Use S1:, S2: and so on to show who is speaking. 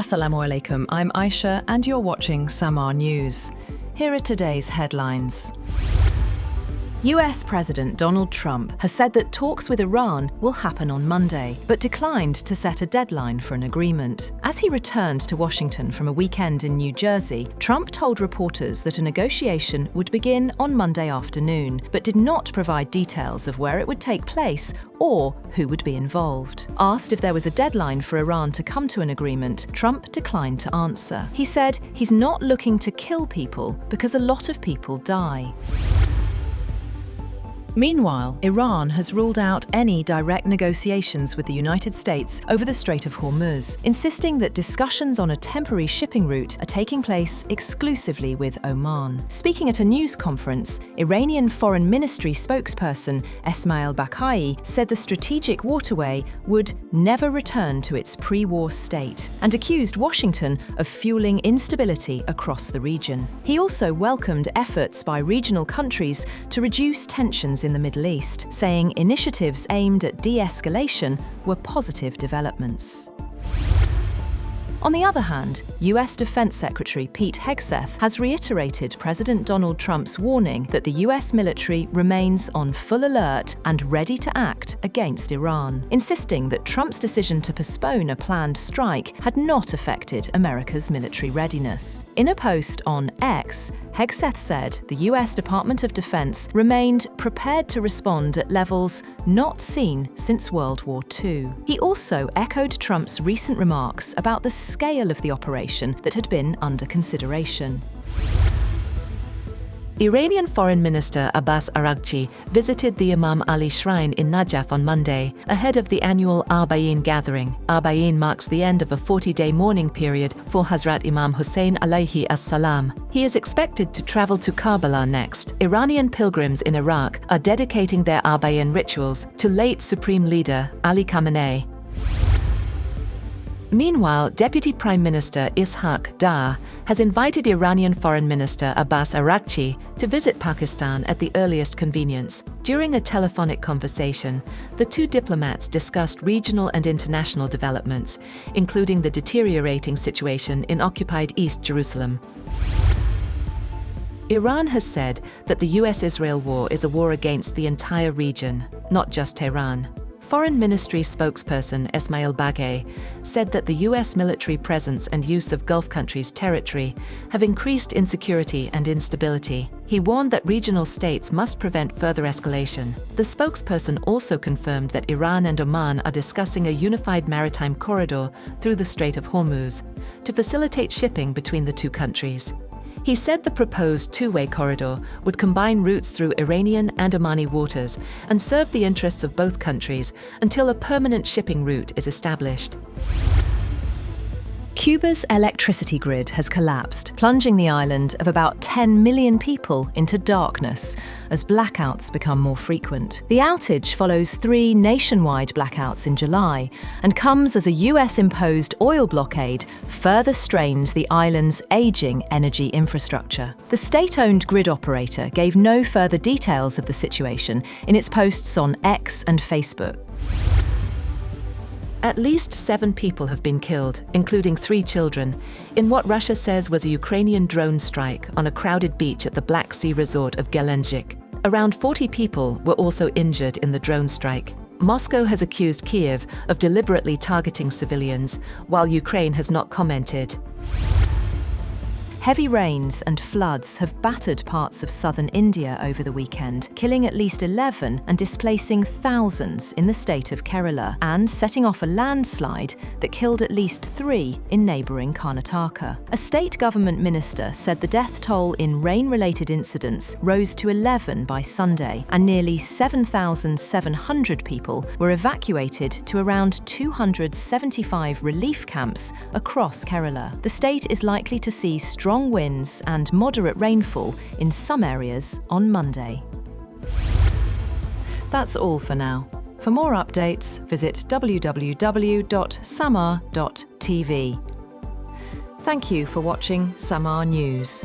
S1: Assalamu alaikum, I'm Aisha and you're watching Samaa News. Here are today's headlines. US President Donald Trump has said that talks with Iran will happen on Monday, but declined to set a deadline for an agreement. As he returned to Washington from a weekend in New Jersey, Trump told reporters that a negotiation would begin on Monday afternoon, but did not provide details of where it would take place or who would be involved. Asked if there was a deadline for Iran to come to an agreement, Trump declined to answer. He said he's not looking to kill people because a lot of people die. Meanwhile, Iran has ruled out any direct negotiations with the United States over the Strait of Hormuz, insisting that discussions on a temporary shipping route are taking place exclusively with Oman. Speaking at a news conference, Iranian Foreign Ministry spokesperson Esmail Bakai said the strategic waterway would never return to its pre-war state and accused Washington of fueling instability across the region. He also welcomed efforts by regional countries to reduce tensions in the Middle East, saying initiatives aimed at de-escalation were positive developments. On the other hand, US Defense Secretary Pete Hegseth has reiterated President Donald Trump's warning that the US military remains on full alert and ready to act against Iran, insisting that Trump's decision to postpone a planned strike had not affected America's military readiness. In a post on X, Hegseth said the US Department of Defense remained prepared to respond at levels not seen since World War II. He also echoed Trump's recent remarks about the scale of the operation that had been under consideration.
S2: Iranian Foreign Minister Abbas Araghchi visited the Imam Ali Shrine in Najaf on Monday, ahead of the annual Arbaeen gathering. Arbaeen marks the end of a 40-day mourning period for Hazrat Imam Hussein alayhi as-salam. He is expected to travel to Karbala next. Iranian pilgrims in Iraq are dedicating their Arbaeen rituals to late Supreme Leader Ali Khamenei. Meanwhile, Deputy Prime Minister Ishaq Dar has invited Iranian Foreign Minister Abbas Araghchi to visit Pakistan at the earliest convenience. During a telephonic conversation, the two diplomats discussed regional and international developments, including the deteriorating situation in occupied East Jerusalem. Iran has said that the US-Israel war is a war against the entire region, not just Tehran. Foreign Ministry spokesperson Esmail Baghai said that the US military presence and use of Gulf countries' territory have increased insecurity and instability. He warned that regional states must prevent further escalation. The spokesperson also confirmed that Iran and Oman are discussing a unified maritime corridor through the Strait of Hormuz to facilitate shipping between the two countries. He said the proposed two-way corridor would combine routes through Iranian and Omani waters and serve the interests of both countries until a permanent shipping route is established.
S1: Cuba's electricity grid has collapsed, plunging the island of about 10 million people into darkness as blackouts become more frequent. The outage follows 3 nationwide blackouts in July and comes as a US-imposed oil blockade further strains the island's aging energy infrastructure. The state-owned grid operator gave no further details of the situation in its posts on X and Facebook.
S2: At least 7 people have been killed, including 3 children, in what Russia says was a Ukrainian drone strike on a crowded beach at the Black Sea resort of Gelendzhik. Around 40 people were also injured in the drone strike. Moscow has accused Kyiv of deliberately targeting civilians, while Ukraine has not commented.
S1: Heavy rains and floods have battered parts of southern India over the weekend, killing at least 11 and displacing thousands in the state of Kerala, and setting off a landslide that killed at least 3 in neighbouring Karnataka. A state government minister said the death toll in rain-related incidents rose to 11 by Sunday, and nearly 7,700 people were evacuated to around 275 relief camps across Kerala. The state is likely to see strong winds and moderate rainfall in some areas on Monday. That's all for now. For more updates, visit www.samaa.tv. Thank you for watching Samaa News.